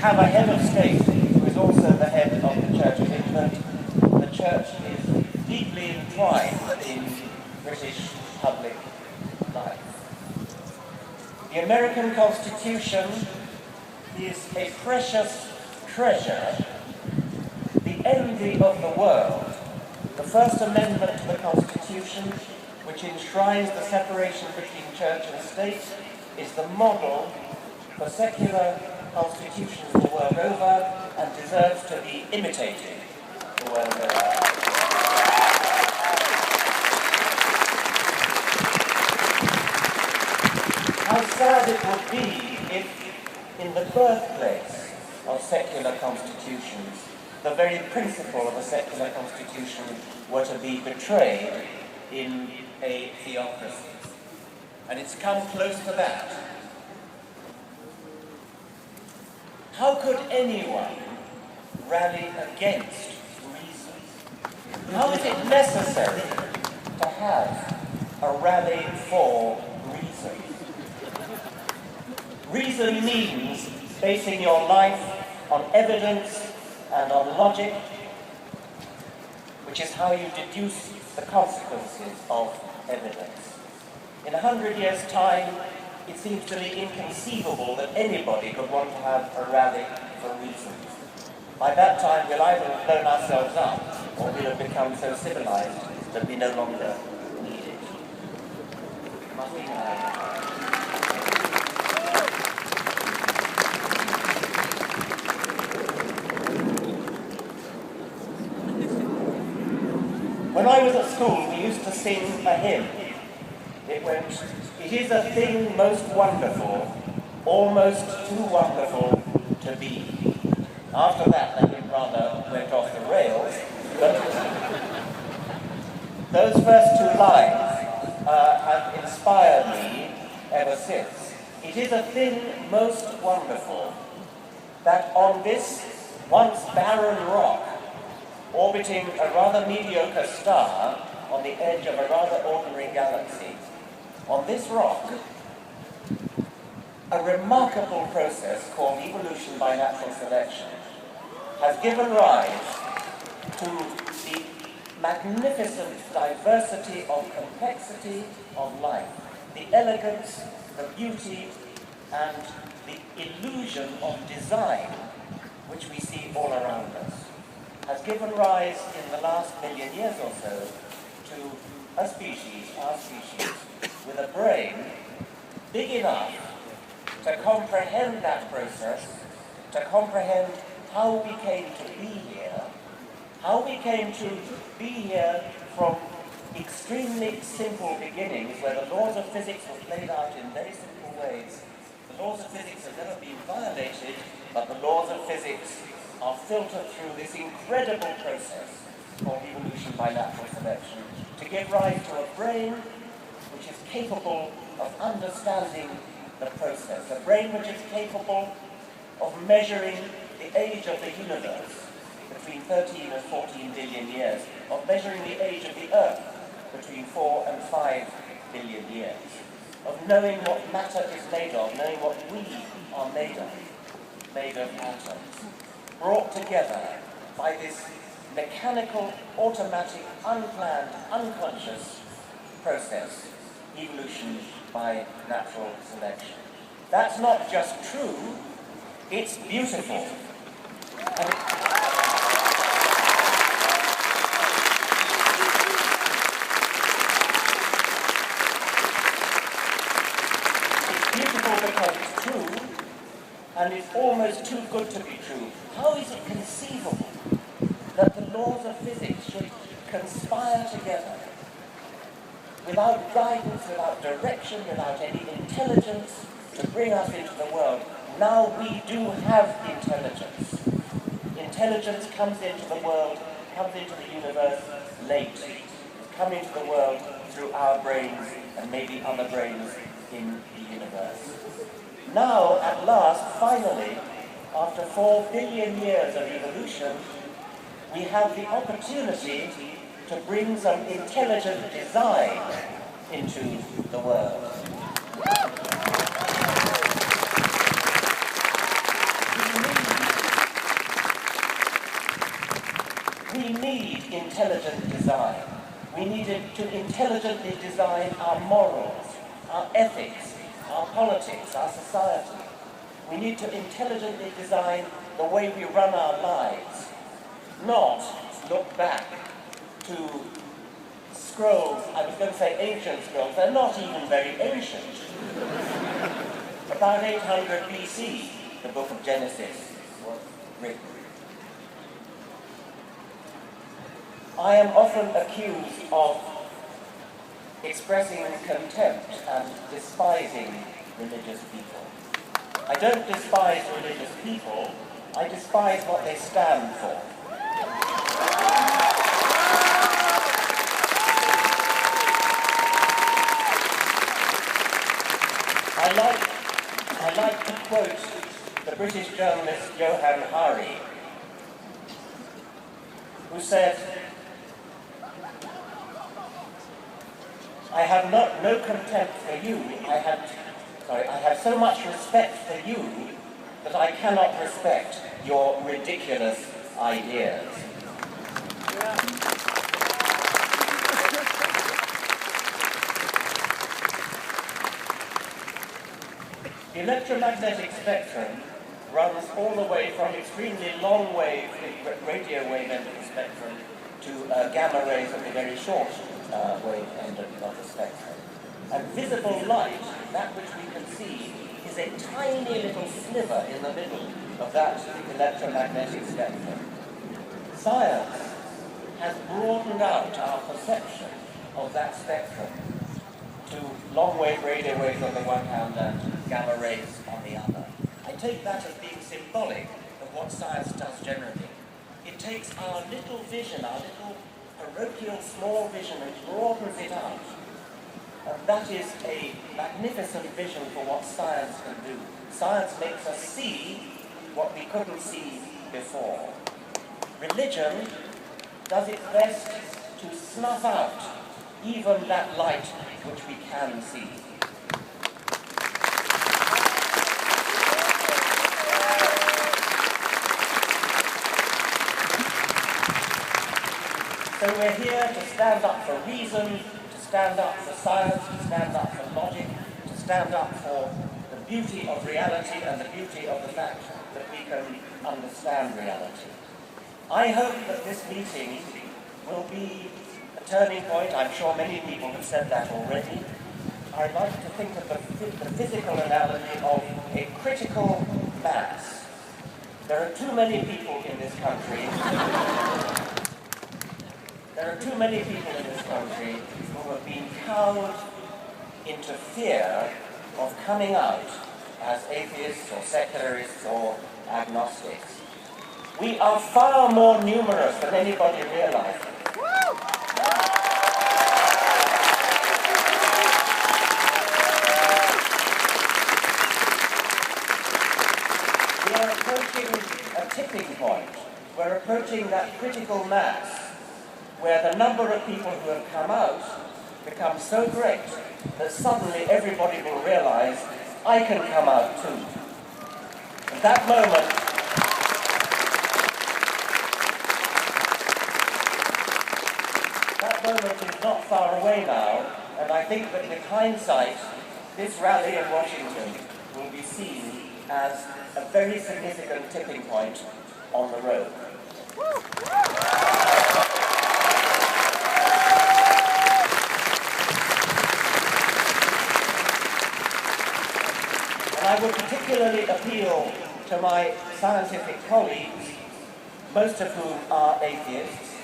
have a head of state who is also the head of the Church of England. The Church is deeply entwined in British public life. The American Constitution is a precious treasure, the envy of the world. The First Amendment to the Constitution, which enshrines the separation between church and state, is the model for secular constitutions the world over and deserves to be imitated the world over. How sad it would be if, in the birthplace of secular constitutions, the very principle of a secular constitution were to be betrayed in a theocracy. And it's come close to that. How could anyone rally against reason? How is it necessary to have a rally for reason? Reason means basing your life on evidence and on logic, which is how you deduce the consequences of evidence. In 100 years' time, it seems to me inconceivable that anybody could want to have a rally for reasons. By that time, we'll either have blown ourselves up, or we'll have become so civilized that we no longer need it. When I was at school, we used to sing a hymn. It went, "It is a thing most wonderful, almost too wonderful to be." After that, the hymn rather went off the rails, but those first two lines have inspired me ever since. It is a thing most wonderful that on this once barren rock, orbiting a rather mediocre star on the edge of a rather ordinary galaxy, on this rock, a remarkable process called evolution by natural selection has given rise to the magnificent diversity of complexity of life, the elegance, the beauty, and the illusion of design which we see all around us, has given rise in the last million years or so to a species, our species, with a brain big enough to comprehend that process, to comprehend how we came to be here, from extremely simple beginnings where the laws of physics were played out in very simple ways. The laws of physics have never been violated, but the laws of physics are filtered through this incredible process called evolution by natural selection to give rise to a brain which is capable of understanding the process, a brain which is capable of measuring the age of the universe between 13 and 14 billion years, of measuring the age of the Earth between 4 and 5 billion years, of knowing what matter is made of, knowing what we are made of atoms, brought together by this mechanical, automatic, unplanned, unconscious process, evolution by natural selection. That's not just true, it's beautiful. It's beautiful because it's true, and it's almost too good to be true. How is it conceivable that the laws of physics should conspire together without guidance, without direction, without any intelligence to bring us into the world? Now we do have intelligence. Intelligence comes into the world, comes into the universe late. It's come into the world through our brains and maybe other brains in the universe. Now, at last, finally, after 4 billion years of evolution, we have the opportunity to bring some intelligent design into the world. We need We need intelligent design. We needed to intelligently design our morals, our ethics, our politics, our society. We need to intelligently design the way we run our lives, not look back to scrolls, I was going to say ancient scrolls, they're not even very ancient. About 800 BC, the book of Genesis was written. I am often accused of expressing contempt and despising religious people. I don't despise religious people, I despise what they stand for. I like to quote the British journalist Johann Hari, who said, I have no contempt for you, I have so much respect for you that I cannot respect your ridiculous ideas. The electromagnetic spectrum runs all the way from extremely long wave, radio wave end of the spectrum, to gamma rays at the very short wave end of the spectrum. And visible light, that which we can see, is a tiny little sliver in the middle of that electromagnetic spectrum. Science has broadened out our perception of that spectrum to long-wave radio waves on the one hand and gamma rays on the other. I take that as being symbolic of what science does generally. It takes our little vision, our little parochial small vision, and broadens it out. And that is a magnificent vision for what science can do. Science makes us see what we couldn't see before. Religion does its best to snuff out even that light which we can see. So we're here to stand up for reason, to stand up for science, to stand up for logic, to stand up for the beauty of reality and the beauty of the fact that we can understand reality. I hope that this meeting will be a turning point. I'm sure many people have said that already. I like to think of the physical analogy of a critical mass. There are too many people in this country who have been cowed into fear of coming out as atheists or secularists or agnostics. We are far more numerous than anybody realizes. We are approaching a tipping point. We're approaching that critical mass where the number of people who have come out becomes so great that suddenly everybody will realize, I can come out too. At that moment is not far away now, and I think that with hindsight, this rally in Washington will be seen as a very significant tipping point on the road. I would particularly appeal to my scientific colleagues, most of whom are atheists.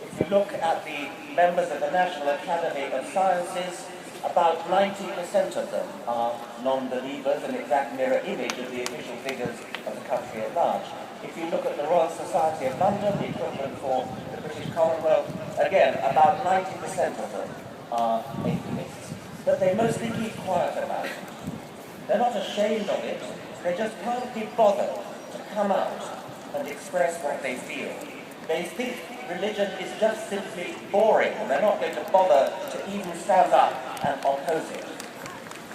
If you look at the members of the National Academy of Sciences, about 90% of them are non-believers, an exact mirror image of the official figures of the country at large. If you look at the Royal Society of London, the equivalent for the British Commonwealth, again, about 90% of them are atheists. But they mostly keep quiet about it. They're not ashamed of it, they just can't be bothered to come out and express what they feel. They think religion is just simply boring, and they're not going to bother to even stand up and oppose it.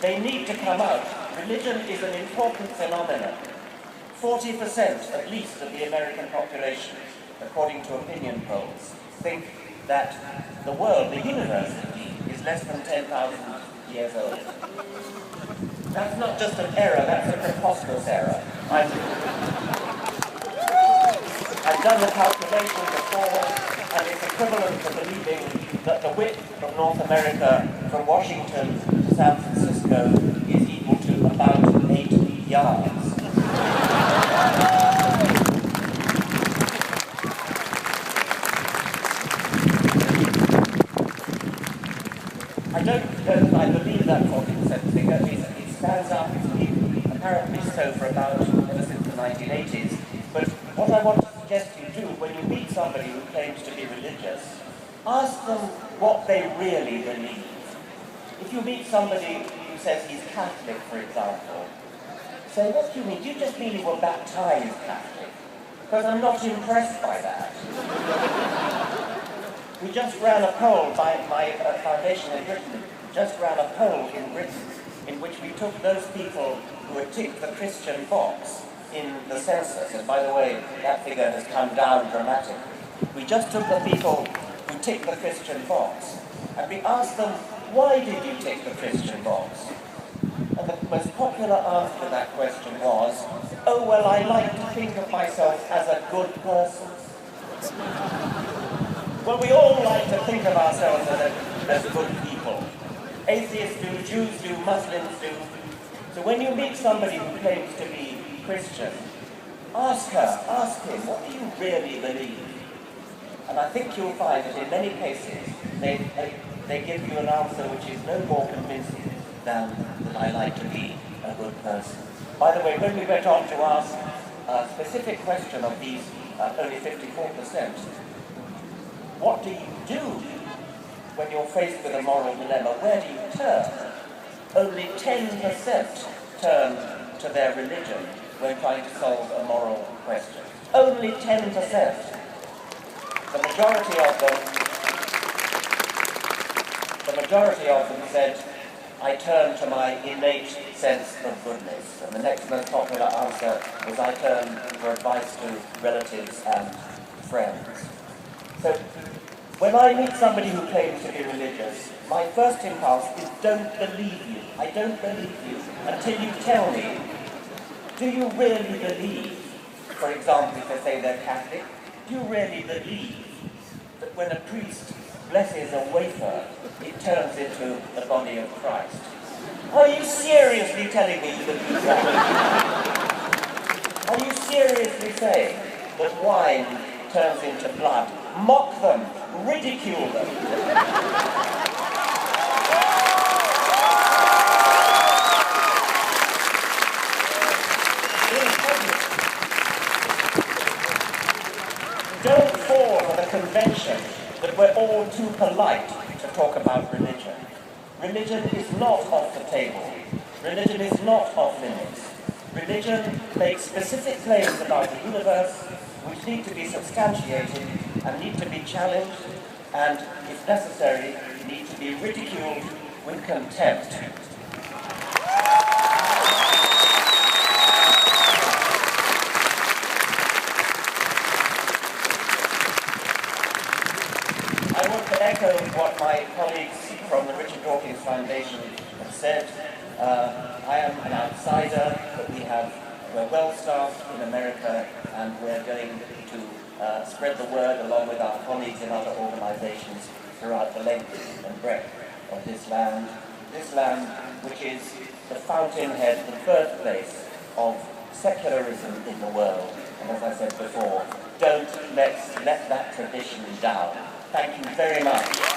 They need to come out. Religion is an important phenomenon. 40% at least of the American population according to opinion polls, think that the world, the universe, is less than 10,000 years old. That's not just an error, that's a preposterous error. I've done the calculation before, and it's equivalent to believing that the width from North America, from Washington to San Francisco, is equal to about 8 yards. I don't know if I believe that 40% figure. It stands up, it's been apparently so for about ever since the 1980s. But what I want to suggest you do when you meet somebody who claims to be religious, ask them what they really believe. If you meet somebody who says he's Catholic, for example, say, what do you mean? Do you just mean you were baptized Catholic? Because I'm not impressed by that. We just ran a poll, my foundation in Britain just ran a poll in Britain in which we took those people who had ticked the Christian box in the census, and by the way, that figure has come down dramatically. We just took the people who ticked the Christian box, and we asked them, why did you tick the Christian box? And the most popular answer to that question was, oh, well, I like to think of myself as a good person. Well, we all like to think of ourselves as good people. Atheists do, Jews do, Muslims do. So when you meet somebody who claims to be Christian, ask him, what do you really believe? And I think you'll find that in many cases, they give you an answer which is no more convincing than that I like to be a good person. By the way, when we went on to ask a specific question of these only 54%, what do you do when you're faced with a moral dilemma? Where do you turn? Only 10% turn to their religion when trying to solve a moral question. Only 10%. The majority of them said, I turn to my innate sense of goodness. And the next most popular answer was, I turn for advice to relatives and friends. So, when I meet somebody who claims to be religious, my first impulse is, don't believe you. I don't believe you until you tell me, do you really believe, for example, if they say they're Catholic, do you really believe that when a priest blesses a wafer, it turns into the body of Christ? Are you seriously telling me you believe that? Are you seriously saying that wine turns into blood? Mock them, ridicule them. Don't fall for the convention that we're all too polite to talk about religion. Religion is not off the table. Religion is not off limits. Religion makes specific claims about the universe which need to be substantiated and need to be challenged and, if necessary, need to be ridiculed with contempt. I want to echo what my colleagues from the Richard Dawkins Foundation have said. I am an outsider, but we're well staffed in America, and we're going to spread the word along with our colleagues in other organizations throughout the length and breadth of this land which is the fountainhead, the birthplace of secularism in the world. And as I said before, don't let that tradition down. Thank you very much.